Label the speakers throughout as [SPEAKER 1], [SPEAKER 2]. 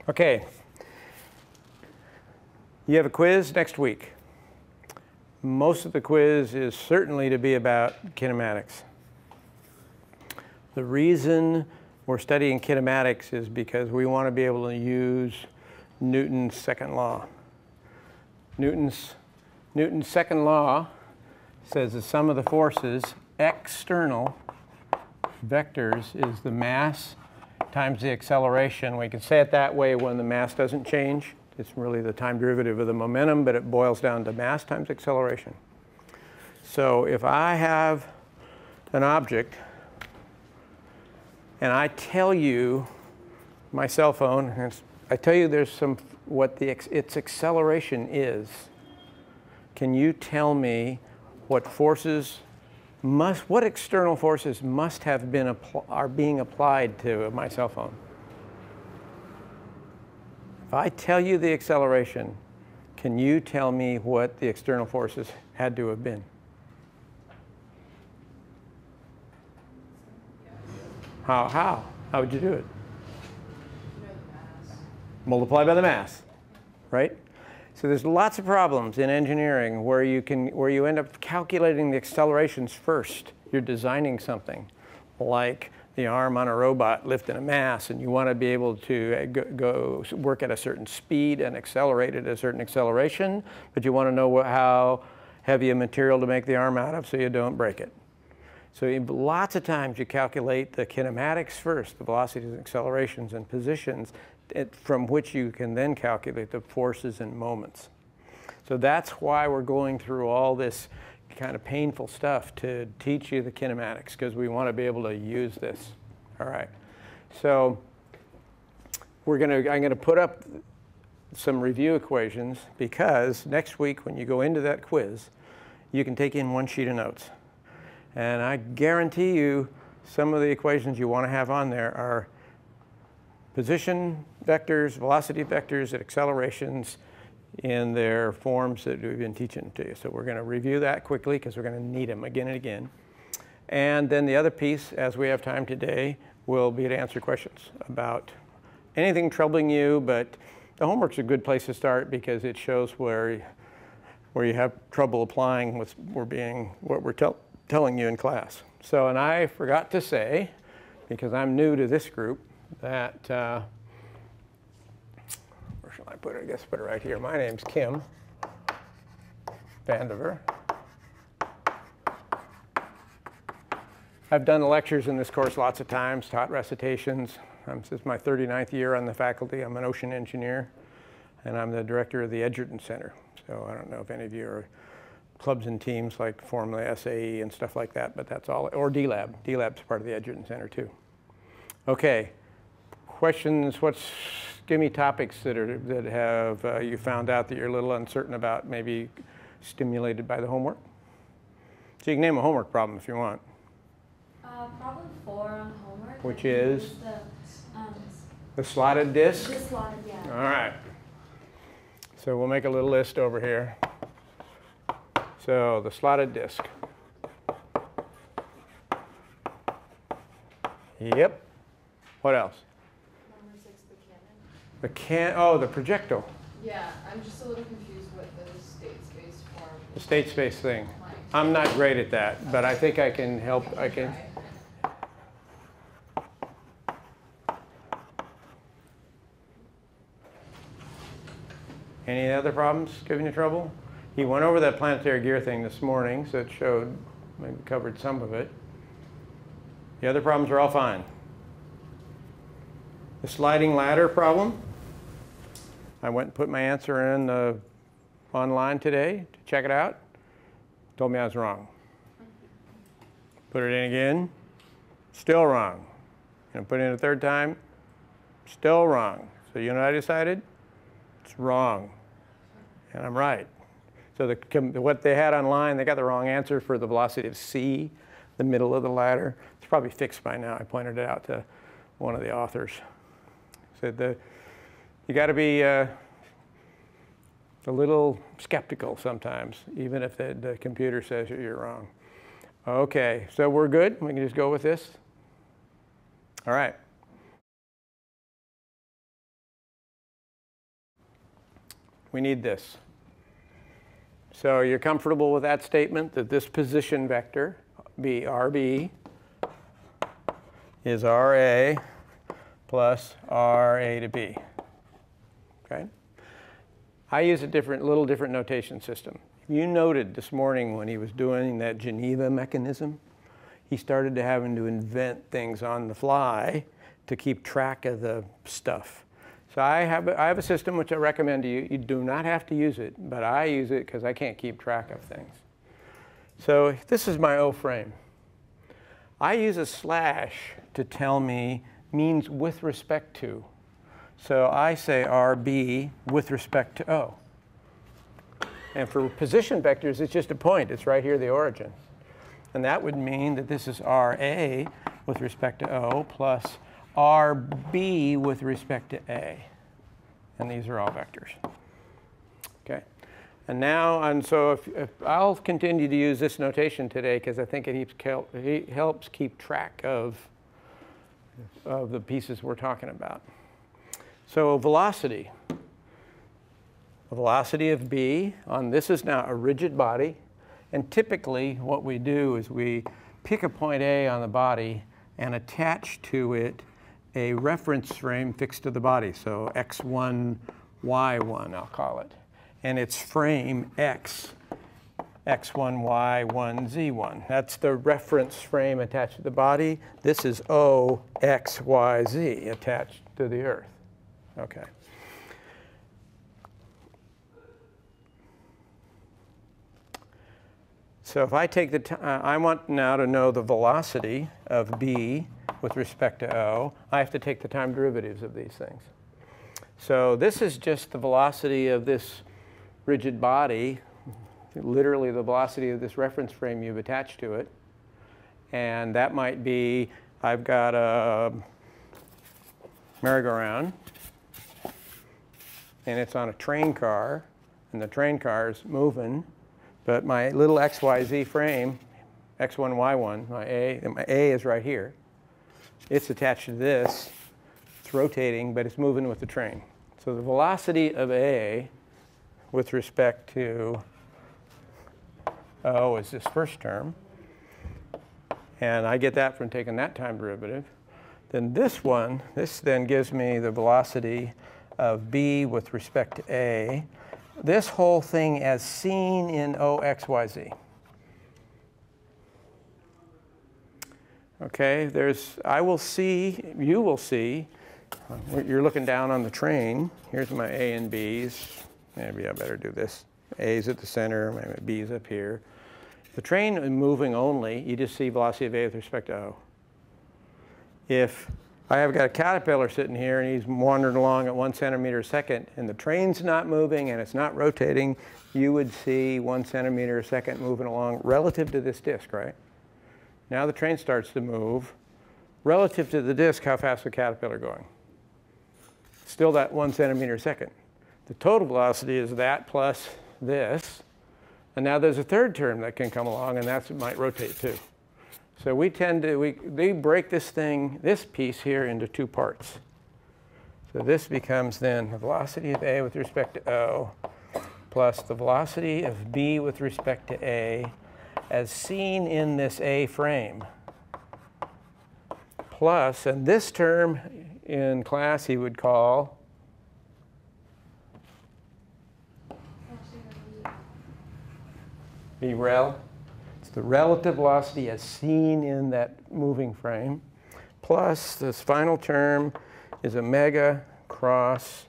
[SPEAKER 1] Okay. You have a quiz next week. Most of the quiz is certainly to be about kinematics. The reason we're studying kinematics is because we want to be able to use Newton's second law. Newton's second law says the sum of the forces external vectors is the mass times the acceleration. We can say it that way when the mass doesn't change. It's really the time derivative of the momentum, but it boils down to mass times acceleration. So if I have an object and I tell you, my cell phone, and I tell you there's what its acceleration is, can you tell me what external forces must have been are being applied to my cell phone? If I tell you the acceleration, can you tell me what the external forces had to have been? How would you do it? Multiply by the mass, right? So there's lots of problems in engineering where you end up calculating the accelerations first. You're designing something like the arm on a robot lifting a mass, and you want to be able to go work at a certain speed and accelerate at a certain acceleration, but you want to know how heavy a material to make the arm out of so you don't break it. So lots of times you calculate the kinematics first, the velocities and accelerations and positions, from which you can then calculate the forces and moments. So that's why we're going through all this kind of painful stuff to teach you the kinematics, because we want to be able to use this. All right. So I'm going to put up some review equations, because next week when you go into that quiz, you can take in one sheet of notes. And I guarantee you some of the equations you want to have on there are position vectors, velocity vectors, and accelerations in their forms that we've been teaching to you. So we're going to review that quickly because we're going to need them again and again. And then the other piece, as we have time today, will be to answer questions about anything troubling you. But the homework's a good place to start because it shows where you have trouble applying what we're telling you in class. So, and I forgot to say, because I'm new to this group, that, where shall I put it? I guess put it right here. My name's Kim Vandiver. I've done the lectures in this course lots of times, taught recitations. This is my 39th year on the faculty. I'm an ocean engineer, and I'm the director of the Edgerton Center. So I don't know if any of you are clubs and teams like Formula SAE and stuff like that, but that's all, or D-Lab. D-Lab's part of the Edgerton Center too. Okay. Questions? Give me topics that have you found out that you're a little uncertain about, maybe stimulated by the homework. So you can name a homework problem if you want.
[SPEAKER 2] Problem 4 on homework.
[SPEAKER 1] Which is the slotted disk?
[SPEAKER 2] The slotted, yeah.
[SPEAKER 1] All right. So we'll make a little list over here. So the slotted disk. Yep. What else?
[SPEAKER 2] Number 6, the cannon.
[SPEAKER 1] The projectile.
[SPEAKER 3] Yeah, I'm just a little confused with the state space form.
[SPEAKER 1] The state space thing. I'm not great at that, but I think I can help. I can. Any other problems giving you trouble? He went over that planetary gear thing this morning, so it showed, maybe covered some of it. The other problems are all fine. The sliding ladder problem, I went and put my answer in online today to check it out. Told me I was wrong. Put it in again, still wrong. And put it in a third time, still wrong. So you know what I decided? It's wrong, and I'm right. So what they had online, they got the wrong answer for the velocity of c, the middle of the ladder. It's probably fixed by now. I pointed it out to one of the authors. Said you got to be a little skeptical sometimes, even if the computer says you're wrong. Okay, so we're good. We can just go with this. All right. we need this. So you're comfortable with that statement that this position vector, RB, is RA plus RA to B. Okay? I use a little different notation system. You noted this morning when he was doing that Geneva mechanism, he started having to invent things on the fly to keep track of the stuff. So I have a system which I recommend to you. You do not have to use it, but I use it because I can't keep track of things. So this is my O frame. I use a slash to tell me means with respect to. So I say RB with respect to O. And for position vectors, it's just a point. It's right here, the origin. And that would mean that this is RA with respect to O plus RB with respect to A. And these are all vectors. Okay. And now, so if I'll continue to use this notation today because I think it helps keep track of the pieces we're talking about. So velocity. The velocity of B on this is now a rigid body. And typically what we do is we pick a point A on the body and attach to it a reference frame fixed to the body. So X1, Y1, I'll call it. And it's frame X, X1, Y1, Z1. That's the reference frame attached to the body. This is O, X, Y, Z attached to the Earth. Okay. So if I take the time, I want now to know the velocity of B with respect to O. I have to take the time derivatives of these things. So this is just the velocity of this rigid body, literally the velocity of this reference frame you've attached to it. And that might be, I've got a merry-go-round, and it's on a train car, and the train car is moving. But my little XYZ frame, X1, Y1, my A is right here. It's attached to this. It's rotating, but it's moving with the train. So the velocity of A with respect to O is this first term. And I get that from taking that time derivative. Then this one, this then gives me the velocity of B with respect to A. This whole thing as seen in OXYZ. Okay, I will see, you will see, you're looking down on the train. Here's my A and B's. Maybe I better do this. A's at the center, maybe B's up here. The train is moving only, you just see velocity of A with respect to O. If I have got a caterpillar sitting here and he's wandering along at 1 centimeter a second and the train's not moving and it's not rotating, you would see 1 centimeter a second moving along relative to this disk, right? Now the train starts to move. Relative to the disk, how fast is the caterpillar going? Still that 1 centimeter a second. The total velocity is that plus this. And now there's a third term that can come along and that might rotate too. So they break this piece here into two parts. So this becomes then the velocity of A with respect to O plus the velocity of B with respect to A as seen in this A frame. Plus, and this term in class he would call B rel. The relative velocity as seen in that moving frame, plus this final term is omega cross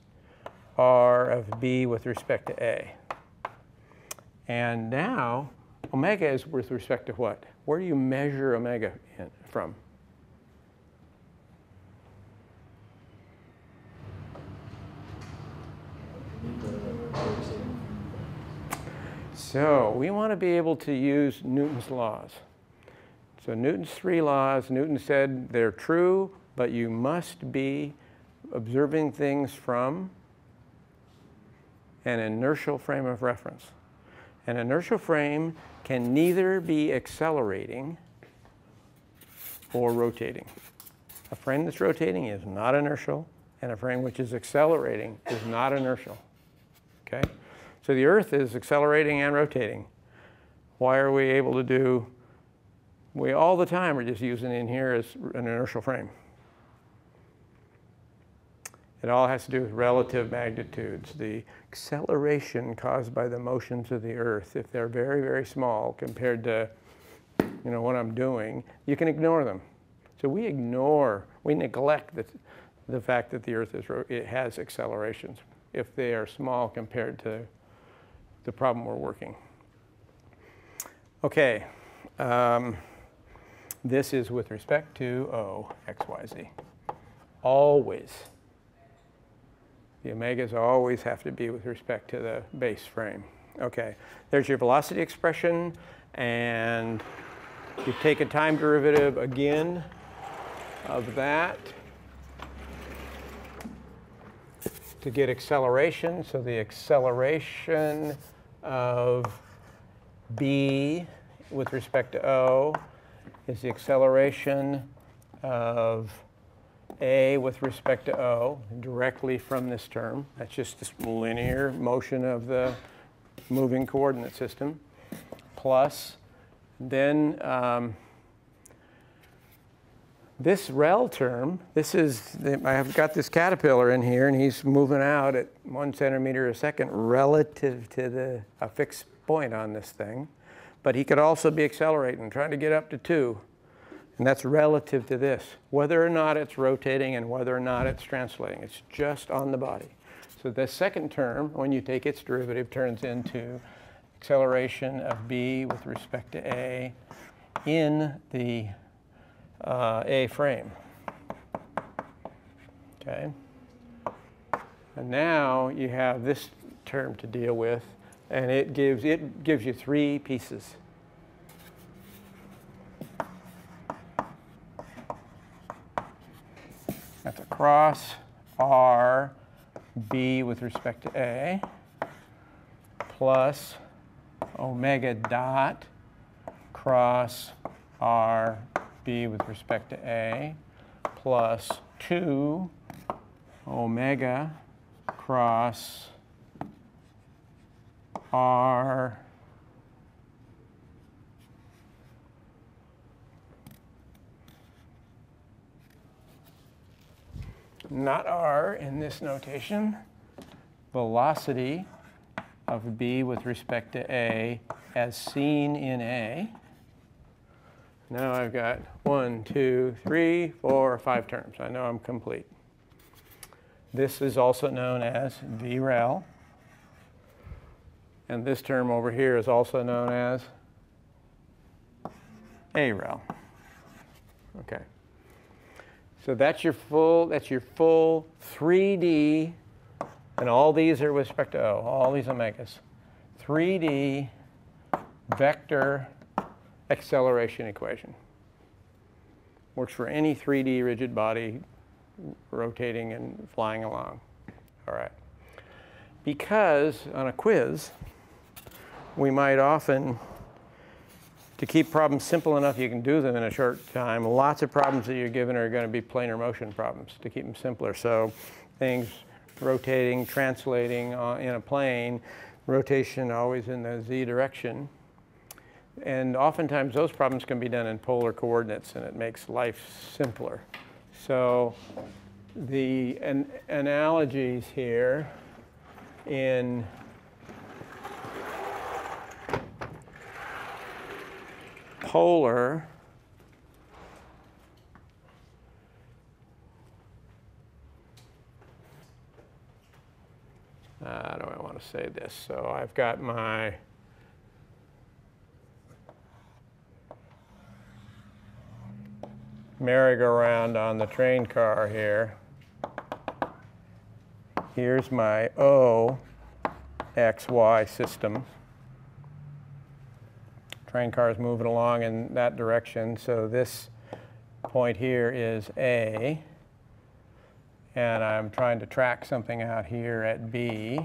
[SPEAKER 1] R of B with respect to A. And now, omega is with respect to what? Where do you measure omega from? So we want to be able to use Newton's laws. So Newton's 3 laws, Newton said they're true, but you must be observing things from an inertial frame of reference. An inertial frame can neither be accelerating or rotating. A frame that's rotating is not inertial, and a frame which is accelerating is not inertial. okay? So the Earth is accelerating and rotating. Why are we able to do, we all the time are just using in here as an inertial frame. It all has to do with relative magnitudes. The acceleration caused by the motions of the Earth, if they're very, very small compared to what I'm doing, you can ignore them. So we neglect the fact that the Earth it has accelerations if they are small compared to the problem we're working. Okay, this is with respect to O, X, Y, Z. Always. The omegas always have to be with respect to the base frame. Okay, there's your velocity expression, and you take a time derivative again of that to get acceleration. So the acceleration of B with respect to O is the acceleration of A with respect to O directly from this term. That's just this linear motion of the moving coordinate system. Plus, then this rel term, I have got this caterpillar in here, and he's moving out at 1 centimeter a second relative to a fixed point on this thing. But he could also be accelerating, trying to get up to 2. And that's relative to this, whether or not it's rotating and whether or not it's translating. It's just on the body. So the second term, when you take its derivative, turns into acceleration of B with respect to A in the A frame. Okay? And now you have this term to deal with, and it gives you 3 pieces. That's across R, B with respect to A, plus omega dot cross R, B with respect to A, plus 2 omega cross R, not R in this notation, velocity of B with respect to A as seen in A. Now I've got 1, 2, 3, 4, 5 terms. I know I'm complete. This is also known as VREL. And this term over here is also known as AREL. Okay. So that's your full 3D, and all these are with respect to O, all these omegas. 3D vector acceleration equation. Works for any 3D rigid body rotating and flying along. All right. Because on a quiz, we might often, to keep problems simple enough you can do them in a short time, lots of problems that you're given are going to be planar motion problems to keep them simpler. So things rotating, translating in a plane, rotation always in the z direction. And oftentimes those problems can be done in polar coordinates, and it makes life simpler. So the analogies here in polar how do I want to say this? So I've got my merry-go-round on the train car here. Here's my O, X, Y system. Train car is moving along in that direction. So this point here is A. And I'm trying to track something out here at B.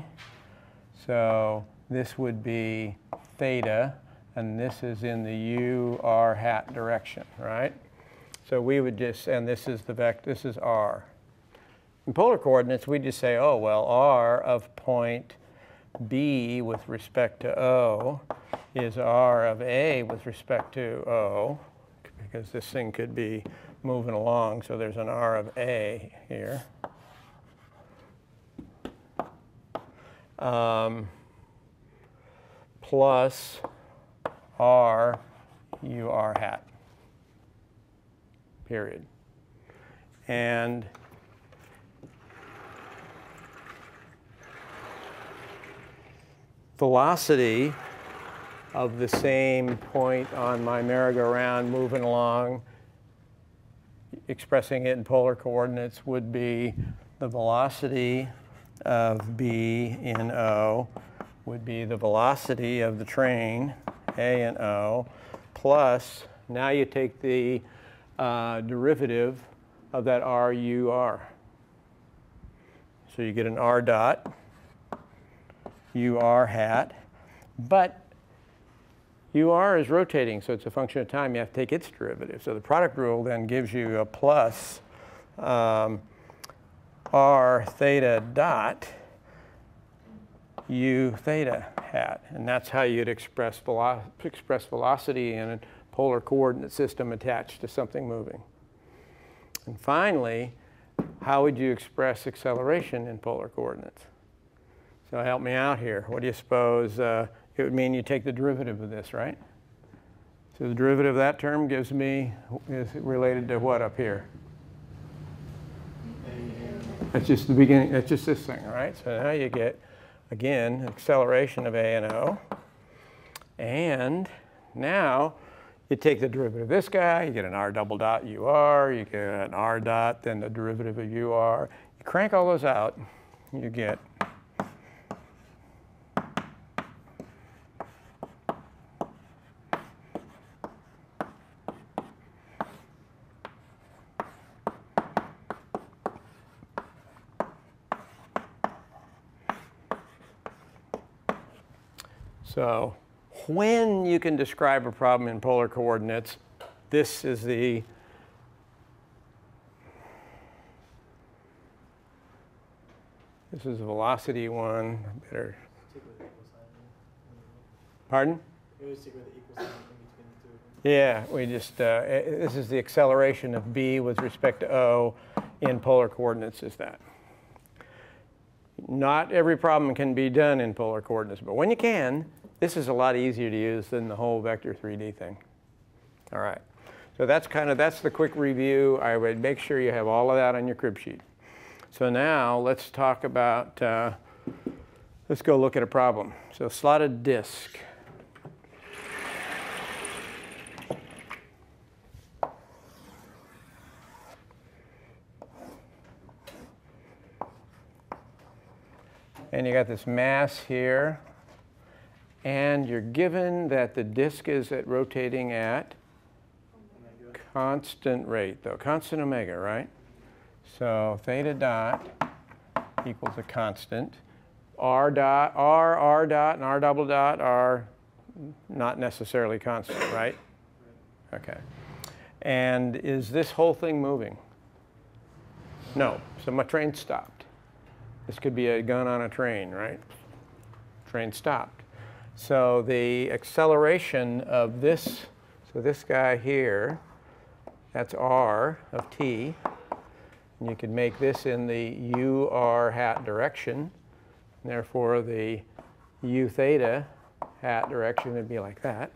[SPEAKER 1] So this would be theta, and this is in the U, R hat direction, right? So we would just, and this is the vector, this is R. In polar coordinates, we just say, oh, well, R of point B with respect to O is R of A with respect to O, because this thing could be moving along, so there's an R of A here. Plus R U R hat, period. And velocity of the same point on my merry-go-round moving along, expressing it in polar coordinates, would be the velocity of B in O would be the velocity of the train, A and O, plus, now you take the derivative of that R U R. So you get an R dot, U R hat, but UR is rotating, so it's a function of time. You have to take its derivative. So the product rule then gives you a plus R theta dot U theta hat. And that's how you'd express velocity in a polar coordinate system attached to something moving. And finally, how would you express acceleration in polar coordinates? So help me out here. What do you suppose? It would mean you take the derivative of this, right? So the derivative of that term gives me, is related to what up here? That's just the beginning, that's just this thing, right? So now you get, again, acceleration of A and O. And now you take the derivative of this guy, you get an R double dot UR, you get an R dot, then the derivative of UR. You crank all those out, you get so when you can describe a problem in polar coordinates, this is the velocity one. Better. Pardon? Yeah, we just, this is the acceleration of B with respect to O in polar coordinates is that. Not every problem can be done in polar coordinates, but when you can, this is a lot easier to use than the whole vector 3D thing. All right, so that's the quick review. I would make sure you have all of that on your crib sheet. So now let's talk about, let's go look at a problem. So slotted disk. And you got this mass here, and you're given that the disk is rotating at constant rate, though, constant omega, right? So theta dot equals a constant. R dot, R dot, and R double dot are not necessarily constant, right? Okay. And is this whole thing moving? No. So my train stopped. This could be a gun on a train, right? Train stopped. So the acceleration of this, so this guy here, that's R of t. And you could make this in the UR hat direction. And therefore, the U theta hat direction would be like that.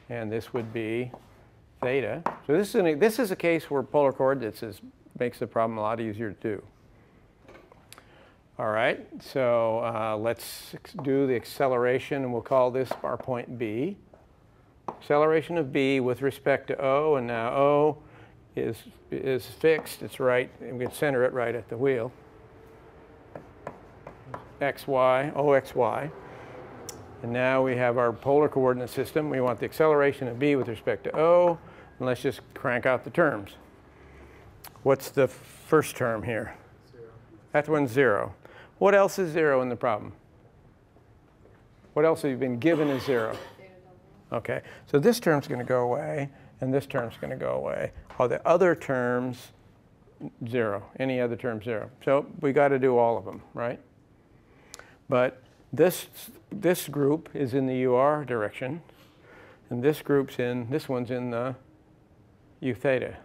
[SPEAKER 1] And this would be theta. So this is a case where polar coordinates makes the problem a lot easier to do. All right, so let's do the acceleration, and we'll call this our point B. Acceleration of B with respect to O, and now O is fixed. It's right, and we can center it right at the wheel. XY, OXY. And now we have our polar coordinate system. We want the acceleration of B with respect to O, and let's just crank out the terms. What's the first term here?
[SPEAKER 4] 0.
[SPEAKER 1] That one's 0. What else is 0 in the problem? What else have you been given as 0? Okay, so this term's going to go away, and this term's going to go away. All the other terms, 0. Any other term, 0. So we got to do all of them, right? But This group is in the UR direction, and this one's in the U theta.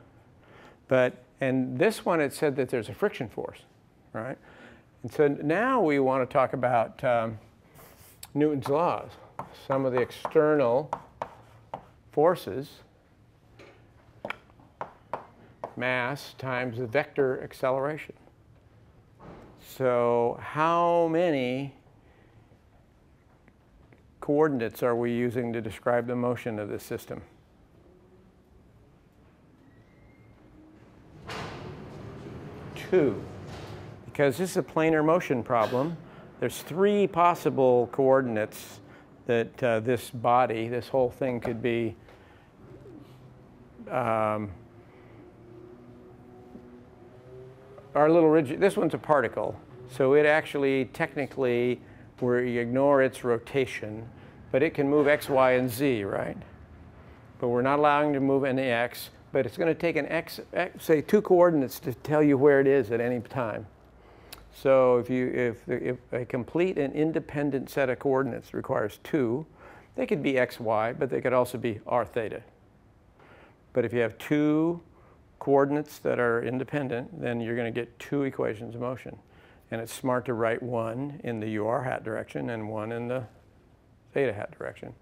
[SPEAKER 1] And this one, it said that there's a friction force, right? And so now we want to talk about Newton's laws, some of the external forces, mass times the vector acceleration. So how many coordinates are we using to describe the motion of this system? Two. Because this is a planar motion problem, there's 3 possible coordinates that this body, this whole thing could be our little rigid. This one's a particle, so it actually technically, we ignore its rotation, but it can move x, y, and z, right? But we're not allowing it to move any x, but it's going to take an x, say 2 coordinates to tell you where it is at any time. So if a complete and independent set of coordinates requires 2, they could be x, y, but they could also be r theta. But if you have 2 coordinates that are independent, then you're going to get 2 equations of motion. And it's smart to write one in the UR hat direction and one in the theta hat direction.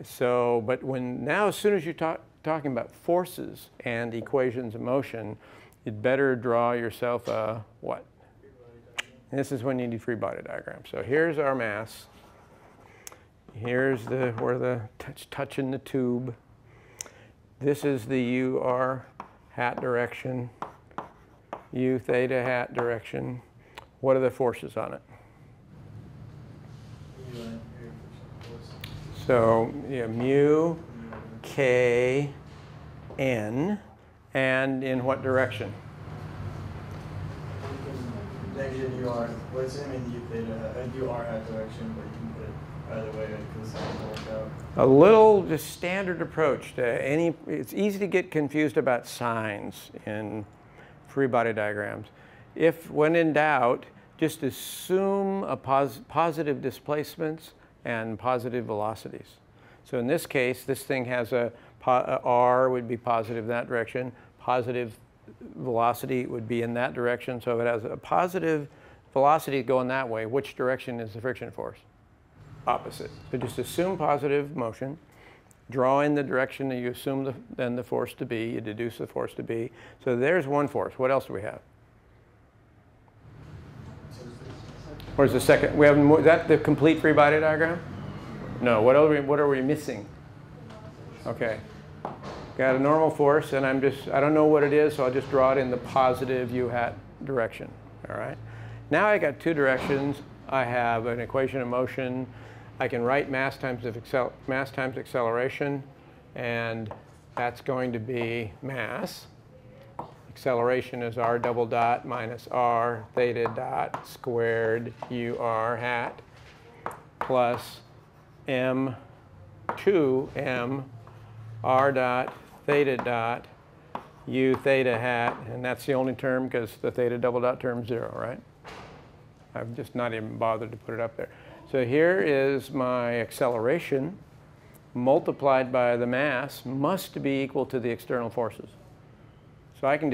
[SPEAKER 1] So, but now as soon as you're talking about forces and equations of motion, you'd better draw yourself a what? And this is when you need free body diagram. So here's our mass. Here's where the touching the tube. This is the UR hat direction, U theta hat direction. What are the forces on it? So mu, k, n, and in what direction?
[SPEAKER 4] Negative UR. What's in the U theta? UR hat direction, but you can put it either way because it's going to work out.
[SPEAKER 1] A little just standard approach to any. It's easy to get confused about signs in free body diagrams. If, when in doubt, just assume a positive displacements and positive velocities. So in this case, this thing has r would be positive in that direction, positive velocity would be in that direction. So if it has a positive velocity going that way, which direction is the friction force? Opposite. So just assume positive motion, draw in the direction that you assume then the force to be, you deduce the force to be. So there's one force. What else do we have? Where's the second? We have more, is that the complete free body diagram? No. What are we missing? Okay. Got a normal force, and I don't know what it is, so I'll just draw it in the positive U hat direction. All right. Now I got 2 directions. I have an equation of motion. I can write mass times acceleration, and that's going to be mass. Acceleration is r double dot minus r theta dot squared UR hat plus m2m r dot theta dot u theta hat, and that's the only term because the theta double dot term is 0, right? I've just not even bothered to put it up there. So here is my acceleration multiplied by the mass must be equal to the external forces. So I can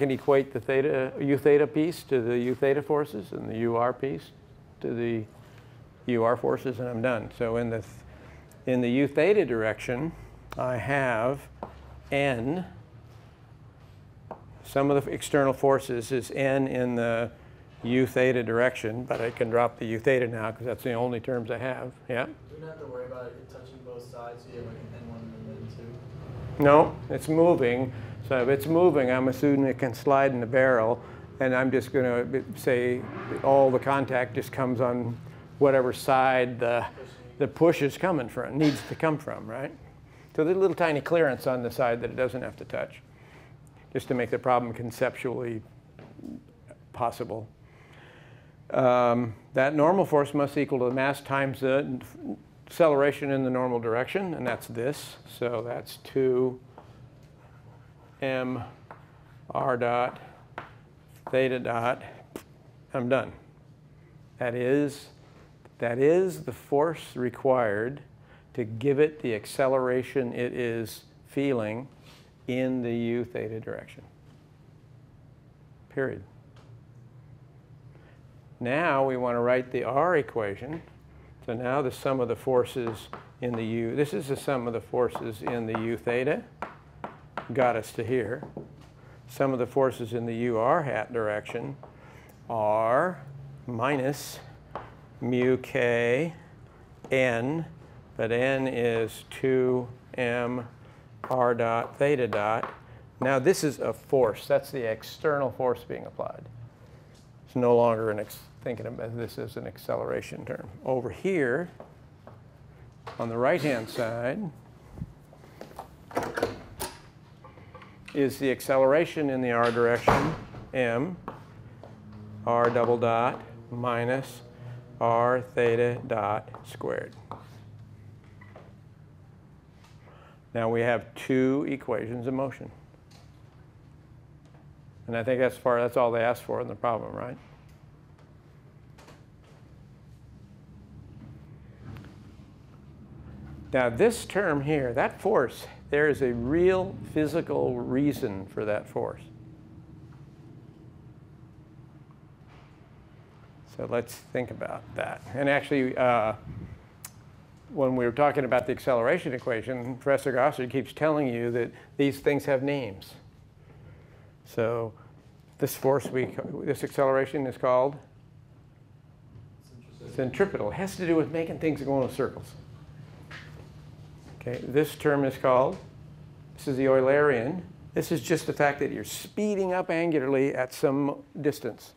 [SPEAKER 1] equate the U theta piece to the U theta forces and the UR piece to the UR forces, and I'm done. So in the U theta direction, I have N. Some of the external forces is N in the U theta direction, but I can drop the U theta now because that's the only terms I have. Yeah?
[SPEAKER 4] Do we not have to worry about it touching both sides? So you have like an N1 and an N2?
[SPEAKER 1] No, it's moving. So if it's moving, I'm assuming it can slide in the barrel, and I'm just going to say all the contact just comes on whatever side the push is coming from, needs to come from, right? So there's a little tiny clearance on the side that it doesn't have to touch, just to make the problem conceptually possible. That normal force must equal to the mass times the acceleration in the normal direction, and that's this. So that's 2m r dot theta dot. I'm done. That is That is the force required to give it the acceleration it is feeling in the u theta direction. Period. Now we want to write the r equation. So now the sum of the forces in the u, this is the sum of the forces in the u theta, got us to here. Sum of the forces in the u r hat direction are minus mu k n, but n is 2m r dot theta dot. Now this is a force. That's the external force being applied. It's no longer thinking about this as an acceleration term. Over here, on the right-hand side, is the acceleration in the r direction, m, r double dot minus r theta dot squared. Now we have two equations of motion. And I think that's all they asked for in the problem, right? Now this term here, that force, there is a real physical reason for that force. So let's think about that. And actually, when we were talking about the acceleration equation, Professor Gossard keeps telling you that these things have names. So this force, this acceleration is called centripetal. It has to do with making things go in circles. Okay, this term is called, this is the Eulerian. This is just the fact that you're speeding up angularly at some distance.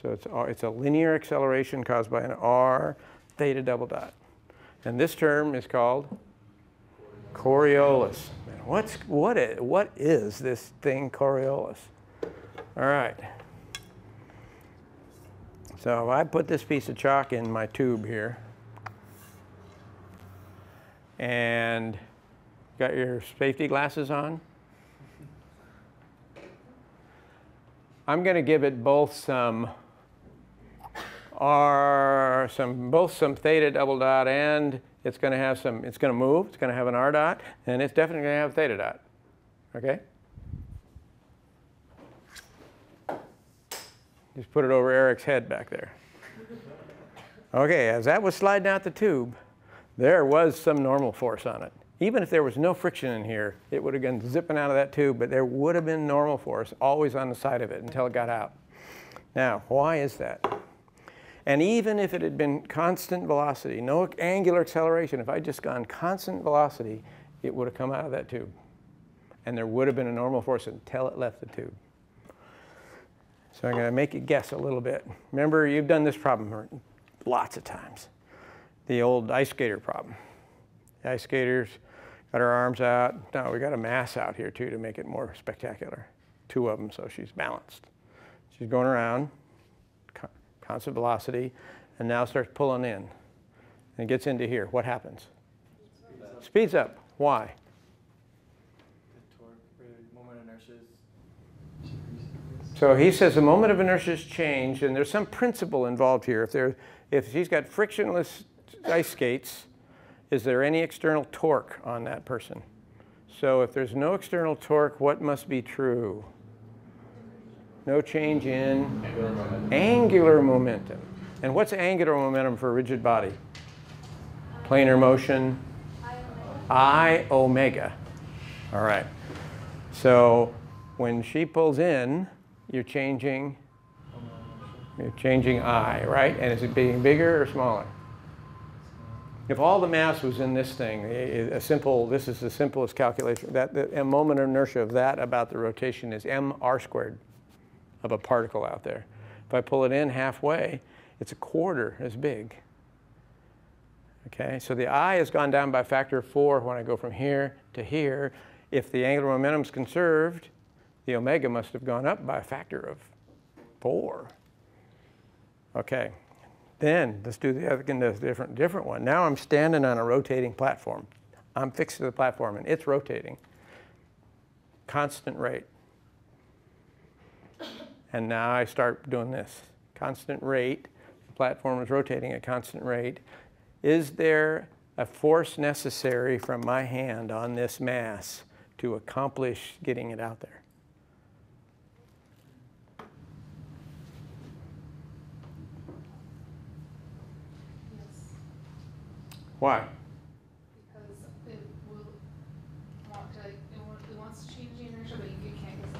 [SPEAKER 1] So it's a linear acceleration caused by an r theta double dot. And this term is called Coriolis. What is this thing Coriolis? All right. So I put this piece of chalk in my tube here. And got your safety glasses on? I'm going to give it both some theta double dot, and it's going to have it's going to move, it's going to have an r dot, and it's definitely going to have theta dot. Okay? Just put it over Eric's head back there. Okay, as that was sliding out the tube, there was some normal force on it. Even if there was no friction in here, it would have gone zipping out of that tube, but there would have been normal force always on the side of it until it got out. Now, why is that? And even if it had been constant velocity, no angular acceleration, if I'd just gone constant velocity, it would have come out of that tube. And there would have been a normal force until it left the tube. So I'm going to make you guess a little bit. Remember, you've done this problem lots of times. The old ice skater problem. The ice skaters got her arms out. Now we got a mass out here too to make it more spectacular. Two of them, so she's balanced. She's going around, constant velocity, and now starts pulling in. And gets into here. What happens? Speeds up. Why?
[SPEAKER 4] The torque or the moment of inertia is.
[SPEAKER 1] So he says the moment of inertia is changed, and there's some principle involved here. If she's got frictionless ice skates, is there any external torque on that person? So if there's no external torque, what must be true? No change in angular momentum. And what's angular momentum for a rigid body? Planar motion, I omega. All right. So when she pulls in, you're changing I, right? And is it being bigger or smaller? If all the mass was in this thing, this is the simplest calculation. The moment of inertia of that about the rotation is mr squared of a particle out there. If I pull it in halfway, it's a quarter as big. Okay, so the I has gone down by a factor of 4 when I go from here to here. If the angular momentum is conserved, the omega must have gone up by a factor of 4. Okay. Then let's do the other different one. Now I'm standing on a rotating platform. I'm fixed to the platform and it's rotating. Constant rate. And now I start doing this. Constant rate platform is rotating at constant rate, is there a force necessary from my hand on this mass to accomplish getting it out there?
[SPEAKER 3] Yes.
[SPEAKER 1] Why?
[SPEAKER 3] Because it will want to, it wants to change the inertia, but you can't get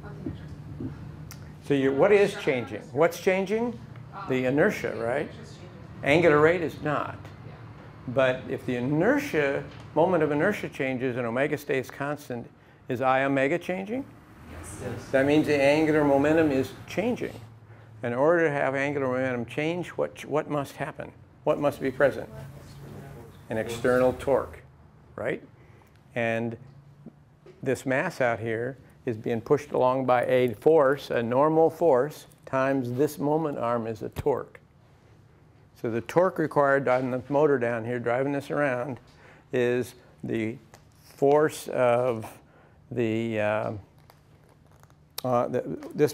[SPEAKER 3] the inertia.
[SPEAKER 1] So what is changing? What's changing? The inertia, right? Angular rate is not.
[SPEAKER 3] Yeah.
[SPEAKER 1] But if the inertia, moment of inertia changes and omega stays constant, is I omega changing?
[SPEAKER 4] Yes.
[SPEAKER 1] That means the angular momentum is changing. In order to have angular momentum change, what must happen? What must be present? An external torque, right? And this mass out here is being pushed along by a force, a normal force, times this moment arm is a torque. So the torque required on the motor down here driving this around is the force of this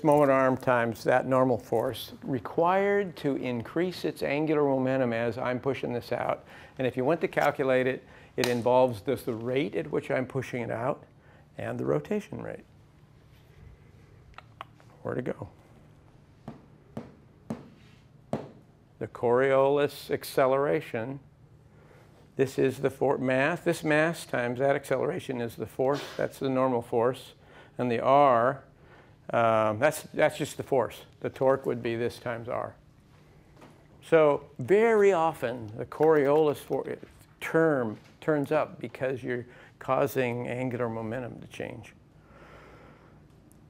[SPEAKER 1] moment arm times that normal force required to increase its angular momentum as I'm pushing this out. And if you want to calculate it, it involves the rate at which I'm pushing it out and the rotation rate. Where to go? The Coriolis acceleration. This is the mass. This mass times that acceleration is the force. That's the normal force. And the R, that's just the force. The torque would be this times R. So very often the Coriolis term turns up because you're causing angular momentum to change.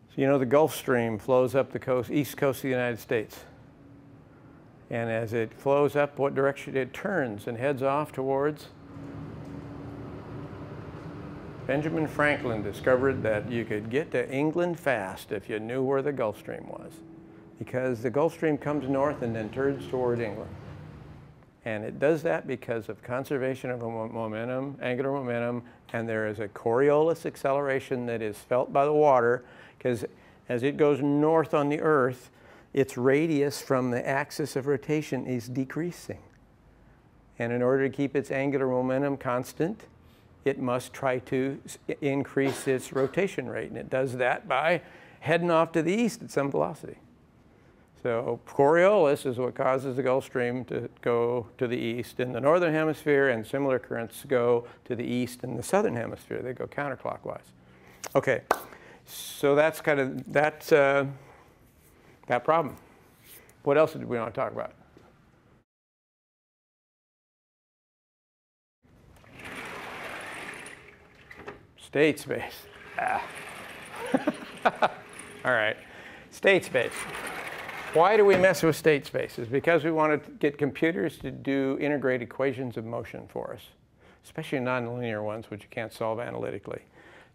[SPEAKER 1] So you know the Gulf Stream flows up the east coast of the United States. And as it flows up, what direction it turns and heads off towards? Benjamin Franklin discovered that you could get to England fast if you knew where the Gulf Stream was, because the Gulf Stream comes north and then turns toward England. And it does that because of conservation of momentum, angular momentum, and there is a Coriolis acceleration that is felt by the water, because as it goes north on the Earth, its radius from the axis of rotation is decreasing. And in order to keep its angular momentum constant, it must try to increase its rotation rate. And it does that by heading off to the east at some velocity. So Coriolis is what causes the Gulf Stream to go to the east in the northern hemisphere, and similar currents go to the east in the southern hemisphere. They go counterclockwise. Okay, so that's kind of, that problem. What else did we want to talk about? State space. All right, state space. Why do we mess with state spaces? Because we want to get computers to do integrate equations of motion for us, especially nonlinear ones, which you can't solve analytically.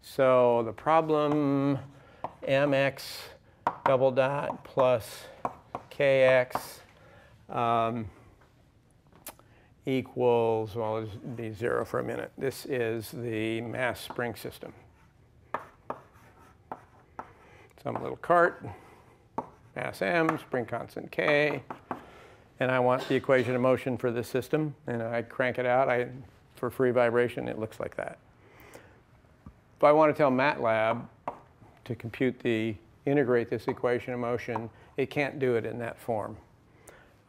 [SPEAKER 1] So the problem mx double dot plus kx equals, well, it'll be 0 for a minute. This is the mass spring system. Some little cart, mass m, spring constant k, and I want the equation of motion for this system, and I crank it out. For free vibration, it looks like that. If I want to tell MATLAB to integrate this equation of motion, it can't do it in that form.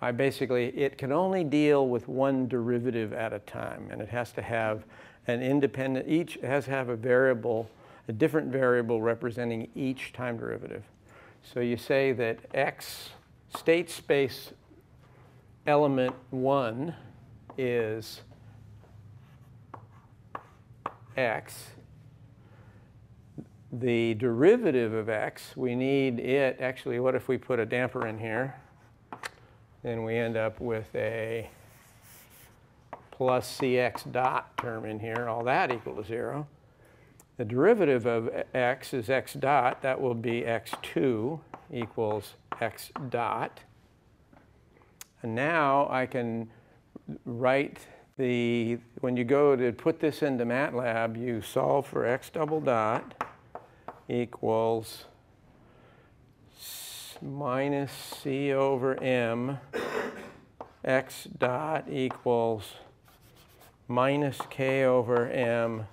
[SPEAKER 1] It can only deal with one derivative at a time, and it has to have an independent, it has to have a different variable representing each time derivative. So you say that x, state space element 1 is x. The derivative of x, we need it, actually, what if we put a damper in here? Then we end up with a plus cx dot term in here, all that equal to 0. The derivative of x is x dot. That will be x2 equals x dot. And now I can write when you go to put this into MATLAB, you solve for x double dot equals minus c over m x dot equals minus k over m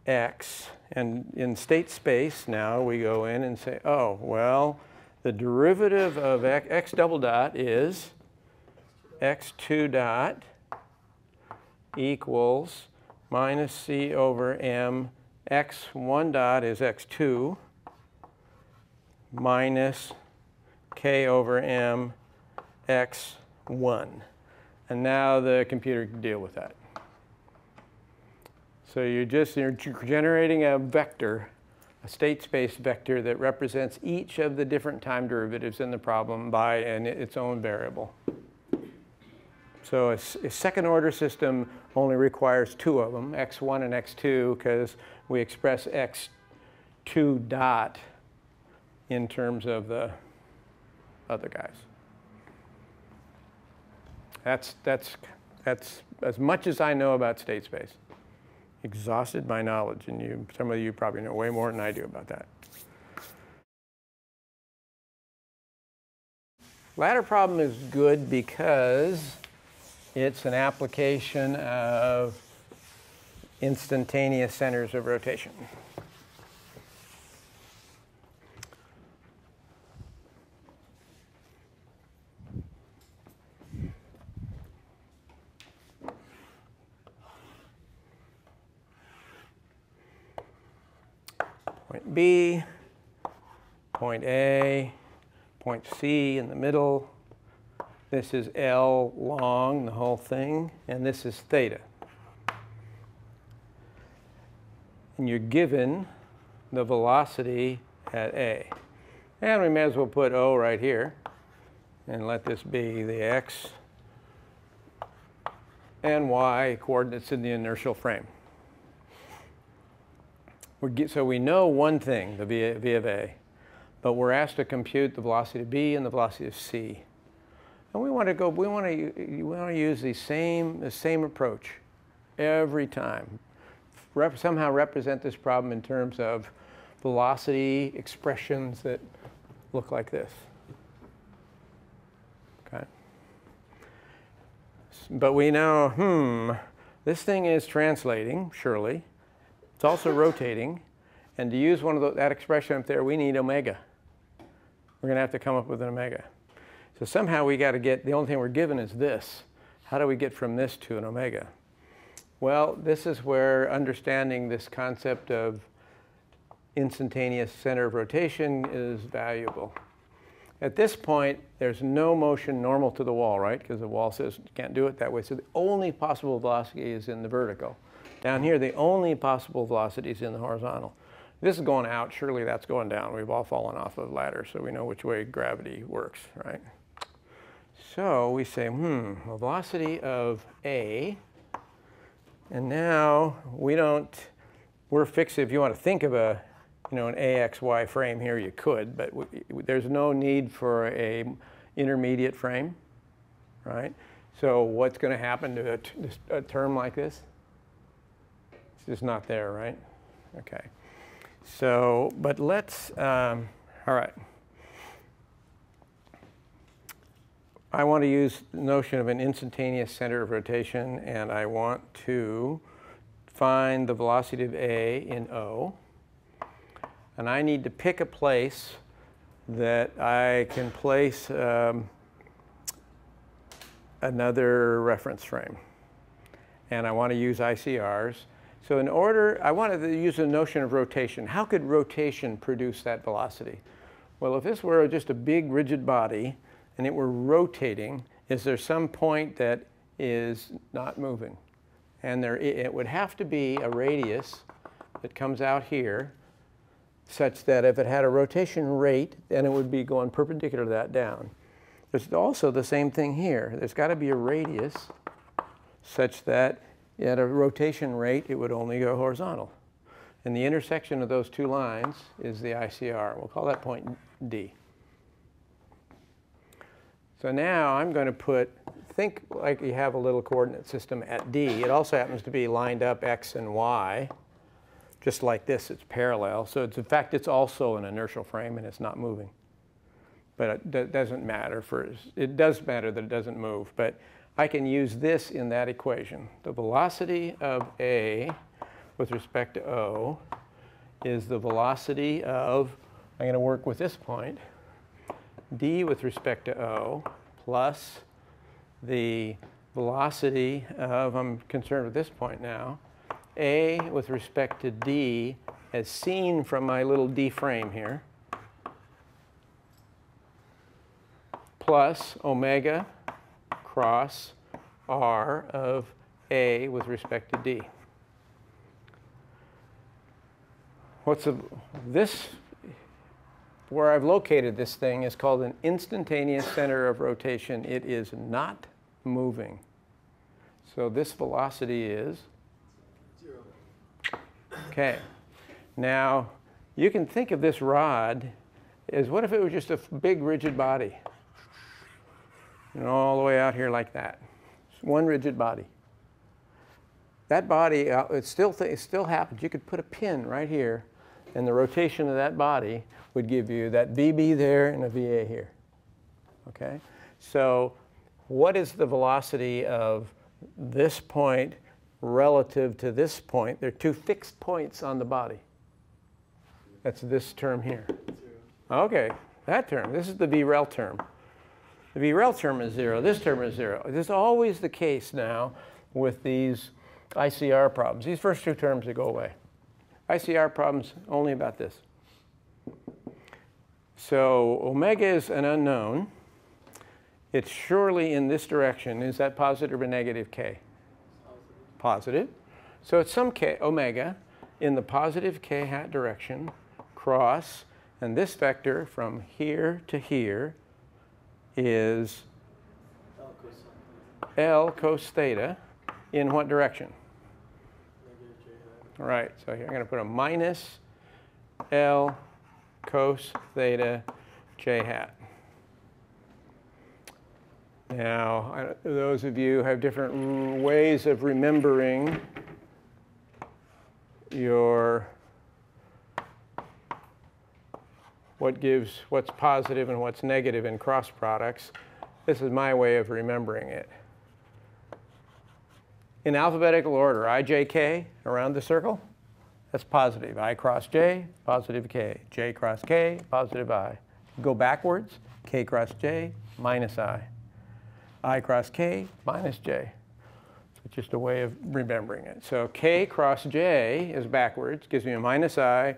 [SPEAKER 1] x. And in state space now we go in and say, oh, well, the derivative of x double dot is x2 dot equals minus c over m x1 dot is x2 minus k over m x1. And now the computer can deal with that. So you're generating a vector, a state space vector that represents each of the different time derivatives in the problem by its own variable. So a second order system only requires two of them, x1 and x2, because we express x2 dot in terms of the other guys. That's as much as I know about state space. Exhausted my knowledge, and some of you probably know way more than I do about that. Ladder problem is good because it's an application of instantaneous centers of rotation. Point B, point A, point C in the middle. This is L long, the whole thing, and this is theta. And you're given the velocity at A. And we may as well put O right here and let this be the X and Y coordinates in the inertial frame. So we know one thing, the v of A, but we're asked to compute the velocity of B and the velocity of C. And we want to use the same approach every time. Somehow represent this problem in terms of velocity expressions that look like this. Okay. But we know, this thing is translating, surely. It's also rotating, and to use that expression up there, we need omega. We're going to have to come up with an omega. So somehow we got to get, the only thing we're given is this. How do we get from this to an omega? Well, this is where understanding this concept of instantaneous center of rotation is valuable. At this point, there's no motion normal to the wall, right? Because the wall says you can't do it that way. So the only possible velocity is in the vertical. Down here, the only possible velocity is in the horizontal. This is going out. Surely that's going down. We've all fallen off of ladders, so we know which way gravity works, right? So we say, the velocity of A. And now we're fixed. If you want to think of an AXY frame here, you could, but there's no need for a intermediate frame, right? So what's going to happen to a term like this? It's just not there, right? Okay. So, but let's, all right. I want to use the notion of an instantaneous center of rotation, and I want to find the velocity of A in O. And I need to pick a place that I can place another reference frame. And I want to use ICRs. So in order, I wanted to use the notion of rotation. How could rotation produce that velocity? Well, if this were just a big rigid body and it were rotating, is there some point that is not moving? And it would have to be a radius that comes out here such that if it had a rotation rate, then it would be going perpendicular to that down. There's also the same thing here. There's got to be a radius such that at a rotation rate, it would only go horizontal. And the intersection of those two lines is the ICR. We'll call that point D. So now I'm going to think like you have a little coordinate system at D. It also happens to be lined up X and Y. Just like this, it's parallel. So in fact, it's also an inertial frame, and it's not moving. but it doesn't matter. It does matter that it doesn't move, but I can use this in that equation. The velocity of A with respect to O is the velocity of, I'm going to work with this point, d with respect to O plus the velocity of, I'm concerned with this point now, A with respect to d as seen from my little d frame here, plus omega cross r of A with respect to d. Where I've located this thing is called an instantaneous center of rotation. It is not moving. So this velocity is
[SPEAKER 4] 0.
[SPEAKER 1] Okay. Now, you can think of this rod as, what if it was just a big rigid body? All the way out here like that. It's one rigid body. That body, it still happens. You could put a pin right here, and the rotation of that body would give you that VB there and a VA here. Okay? So what is the velocity of this point relative to this point? There are two fixed points on the body. That's this term here.
[SPEAKER 4] 0.
[SPEAKER 1] Okay, that term. This is the VREL term. The VREL term is 0. This term is 0. This is always the case now with these ICR problems. These first two terms that go away. ICR problems only about this. So omega is an unknown. It's surely in this direction. Is that positive or negative k? Positive. So it's some k, omega, in the positive k hat direction, cross, and this vector from here to here is L cos theta in what direction?
[SPEAKER 4] Negative j hat.
[SPEAKER 1] All right, so here I'm going to put a minus L cos theta j hat. Now, those of you who have different ways of remembering what's positive and what's negative in cross products. This is my way of remembering it. In alphabetical order, I, J, K around the circle, that's positive. I cross J, positive K. J cross K, positive I. Go backwards, K cross J, minus I cross K, minus J. So it's just a way of remembering it. So K cross J is backwards, gives me a minus I,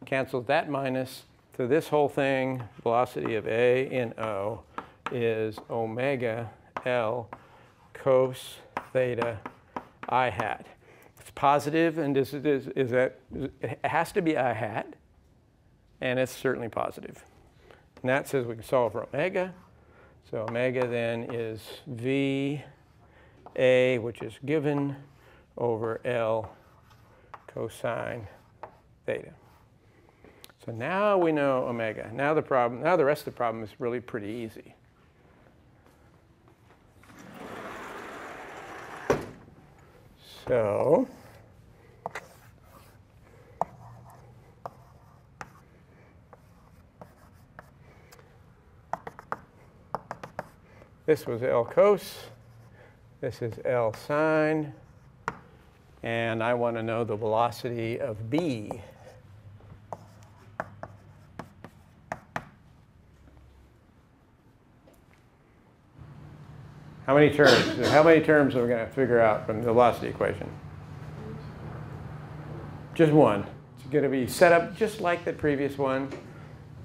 [SPEAKER 1] cancels that minus. So this whole thing, velocity of A in O, is omega L cos theta I hat. It's positive, and it has to be I hat, and it's certainly positive. And that says we can solve for omega. So omega then is V A, which is given, over L cosine theta. So now we know omega. Now the rest of the problem is really pretty easy. So this was L cos, this is L sine, and I want to know the velocity of B. How many terms? How many terms are we going to figure out from the velocity equation? Just one. It's going to be set up just like the previous one.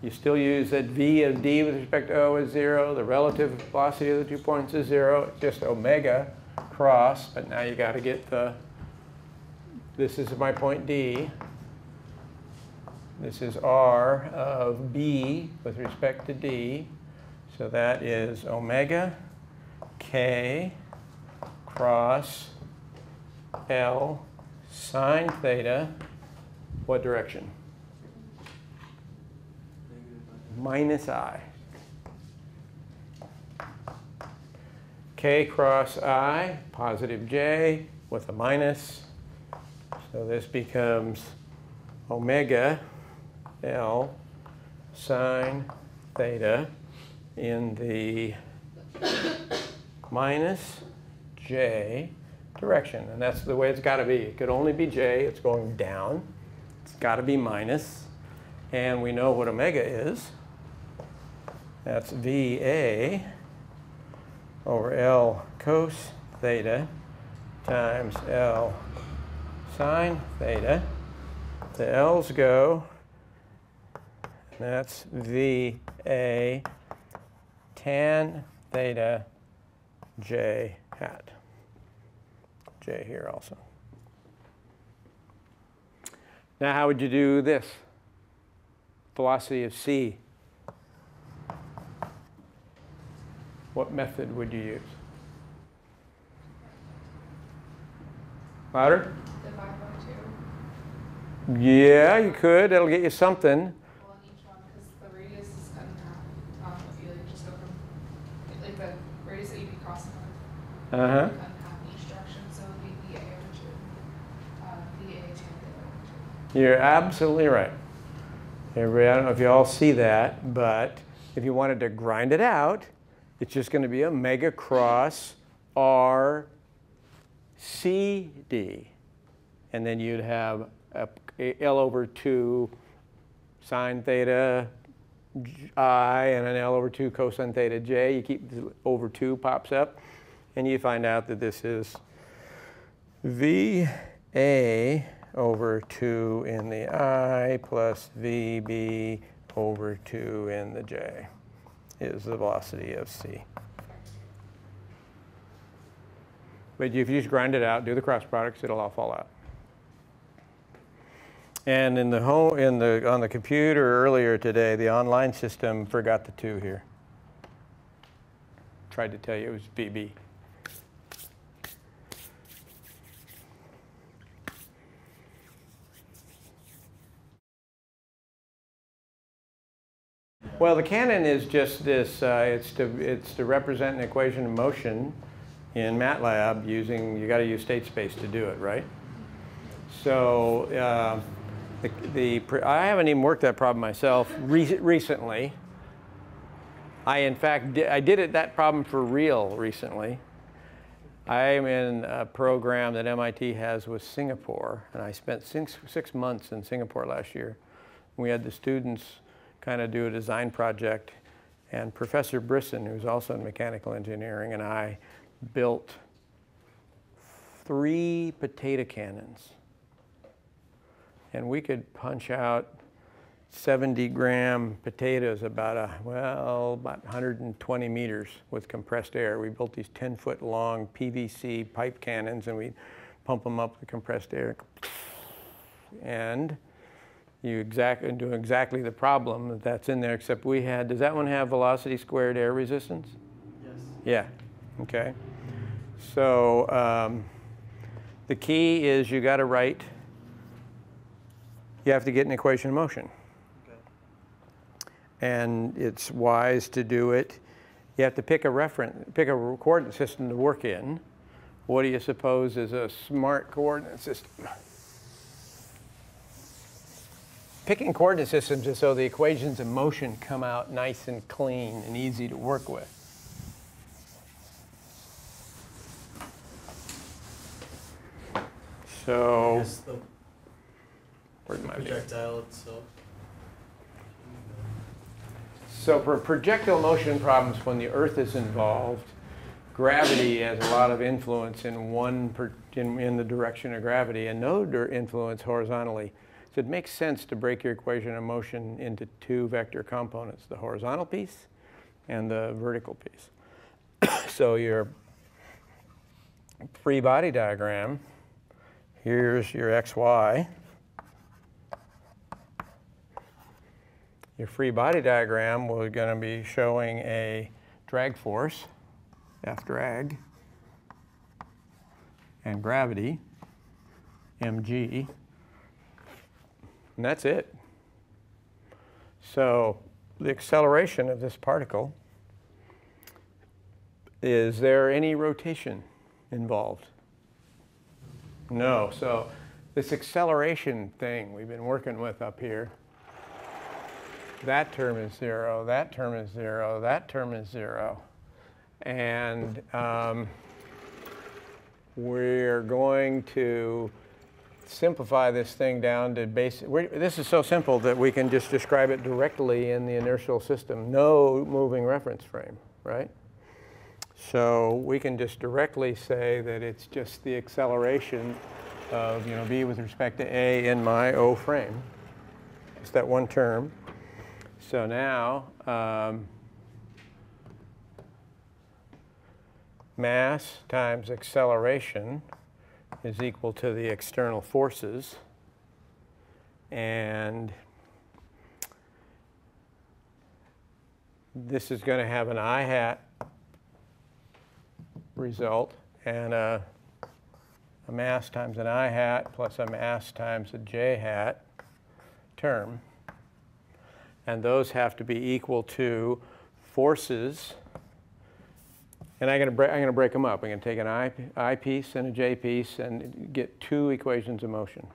[SPEAKER 1] You still use that V of D with respect to O is 0. The relative velocity of the 2 points is 0. It's just omega cross, but now you got to get this is my point D. This is R of B with respect to D. So that is omega K cross L sine theta. What direction? Minus I. K cross I, positive J with a minus. So this becomes omega L sine theta in the minus j direction. And that's the way it's got to be. It could only be j. It's going down. It's got to be minus. And we know what omega is. That's VA over L cos theta times L sine theta. The L's go. That's VA tan theta j hat. J here also. Now how would you do this? Velocity of C. What method would you use? Louder?
[SPEAKER 3] Divide by 2.
[SPEAKER 1] Yeah, you could. That'll get you something.
[SPEAKER 3] Well, in each one, because the radius is cut in half. If you like just go from, like the radius that you'd be crossing with,
[SPEAKER 1] Uh-huh.
[SPEAKER 3] cut in half in each direction, so it would be VA over 2. VA tan theta over 2.
[SPEAKER 1] You're absolutely right. Everybody, I don't know if you all see that, but if you wanted to grind it out, it's just going to be omega cross R CD. And then you'd have a L over 2 sine theta I and an L over 2 cosine theta j. You keep the over 2 pops up, and you find out that this is VA over 2 in the I plus VB over 2 in the j is the velocity of C. But if you just grind it out, do the cross products, it'll all fall out. And in the on the computer earlier today, the online system forgot the 2 here. Tried to tell you it was VB. Well, the canon is just this. It's to represent an equation of motion in MATLAB using, you got to use state space to do it, right? So I haven't even worked that problem myself recently. In fact, I did that problem for real recently. I'm in a program that MIT has with Singapore, and I spent 6 months in Singapore last year. We had the students kind of do a design project, and Professor Brisson, who's also in mechanical engineering, and I built 3 potato cannons. And we could punch out 70-gram potatoes about 120 meters with compressed air. We built these 10-foot long PVC pipe cannons, and we pump them up with compressed air. And you do exactly the problem that's in there, except we had, does that one have velocity squared air resistance?
[SPEAKER 4] Yes.
[SPEAKER 1] Yeah, okay. So the key is you got to write, you have to get an equation of motion.
[SPEAKER 4] Okay.
[SPEAKER 1] And it's wise to do it. You have to pick a coordinate system to work in. What do you suppose is a smart coordinate system? Picking coordinate systems is so the equations of motion come out nice and clean and easy to work with. So,
[SPEAKER 4] I guess the
[SPEAKER 1] where's my
[SPEAKER 4] projectile itself.
[SPEAKER 1] So for projectile motion problems, when the Earth is involved, gravity has a lot of influence in in the direction of gravity, and no influence horizontally. So it makes sense to break your equation of motion into 2 vector components, the horizontal piece and the vertical piece. So your free body diagram, here's your xy. Your free body diagram, we're going to be showing a drag force, F drag, and gravity, mg. And that's it. So the acceleration of this particle, is there any rotation involved? No. So this acceleration thing we've been working with up here that term is 0, that term is 0, that term is 0. And we're going to simplify this thing down to basic. This is so simple that we can just describe it directly in the inertial system. No moving reference frame, right? So we can just directly say that it's just the acceleration of v with respect to a in my O frame. It's that one term. So now mass times acceleration is equal to the external forces. And this is going to have an I hat result and a mass times an I hat plus a mass times a j hat term. And those have to be equal to forces. And I'm going to break them up. I'm going to take an I piece and a j piece and get two equations of motion.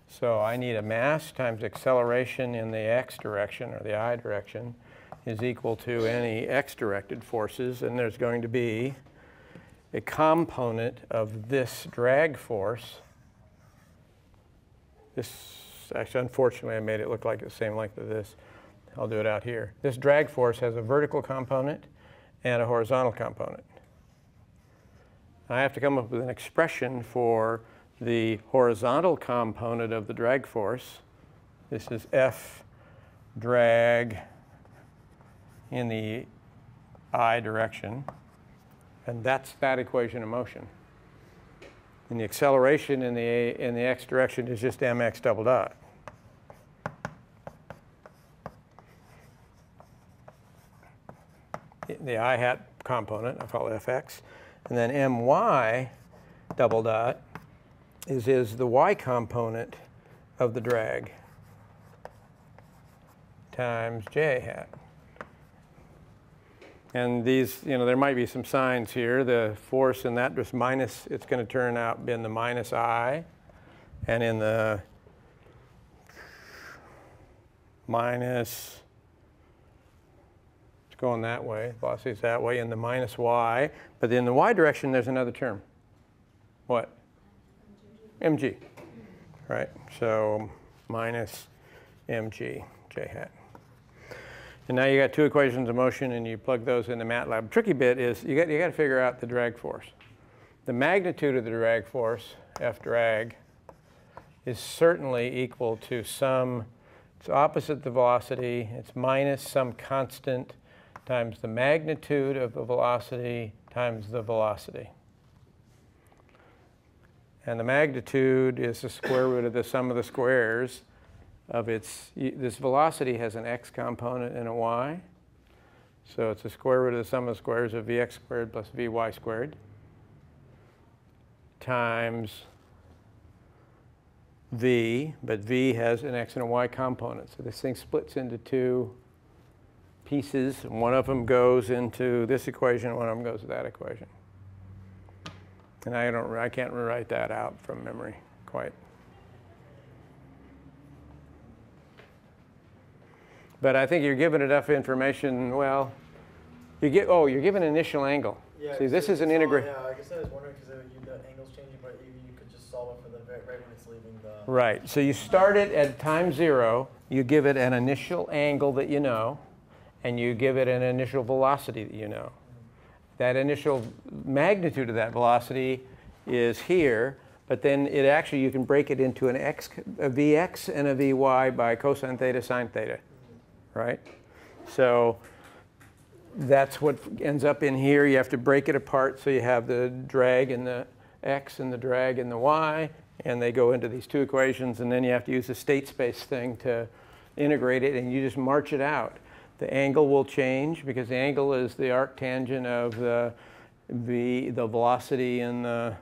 [SPEAKER 1] So I need a mass times acceleration in the x direction, or the I direction, is equal to any x-directed forces. And there's going to be a component of this drag force. Actually, unfortunately, I made it look like the same length of this. I'll do it out here. This drag force has a vertical component and a horizontal component. I have to come up with an expression for the horizontal component of the drag force. This is F drag in the I direction. And that's that equation of motion. And the acceleration in the x direction is just mx double dot. The I hat component, I call it fx. And then my double dot is the y component of the drag times j hat. And these, there might be some signs here. The force in that just minus, it's going to turn out in the minus I. And in the minus, it's going that way. Velocity is that way in the minus y. But in the y direction, there's another term. What? mg. Right? So minus mg, j hat. And now you got two equations of motion, and you plug those into MATLAB. The tricky bit is you got to figure out the drag force. The magnitude of the drag force, F drag, is certainly equal to some, it's opposite the velocity, it's minus some constant times the magnitude of the velocity times the velocity. And the magnitude is the square root of the sum of the squares of this velocity has an x component and a y. So it's the square root of the sum of the squares of vx squared plus vy squared times v, but v has an x and a y component. So this thing splits into two pieces, and one of them goes into this equation, and one of them goes to that equation. And I can't rewrite that out from memory quite. But I think you're given enough information. Well, you're given an initial angle.
[SPEAKER 4] Yeah,
[SPEAKER 1] see, this is an integration.
[SPEAKER 4] Yeah, I guess I was wondering because the angle's changing, but you could just solve it for the right when it's leaving the.
[SPEAKER 1] Right. So you start it at time 0. You give it an initial angle that you know, and you give it an initial velocity that you know. That initial magnitude of that velocity is here, but then it actually, you can break it into a Vx and a Vy by cosine theta, sine theta, right? So that's what ends up in here. You have to break it apart so you have the drag in the x and the drag in the y, and they go into these two equations, and then you have to use the state space thing to integrate it, and you just march it out. The angle will change because the angle is the arctangent of the velocity in the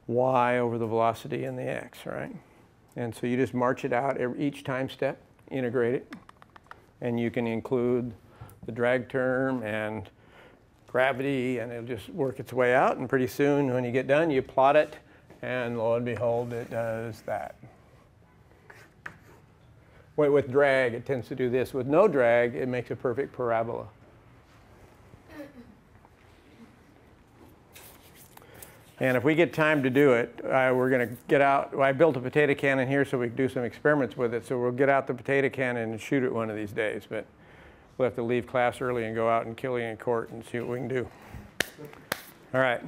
[SPEAKER 1] y over the velocity in the x, right? And so you just march it out each time step, integrate it, and you can include the drag term and gravity, and it'll just work its way out, and pretty soon when you get done, you plot it, and lo and behold, it does that. With drag, it tends to do this. With no drag, it makes a perfect parabola. And if we get time to do it, we're going to get out. I built a potato cannon here so we can do some experiments with it. So we'll get out the potato cannon and shoot it one of these days. But we'll have to leave class early and go out and kill you in court and see what we can do. All right.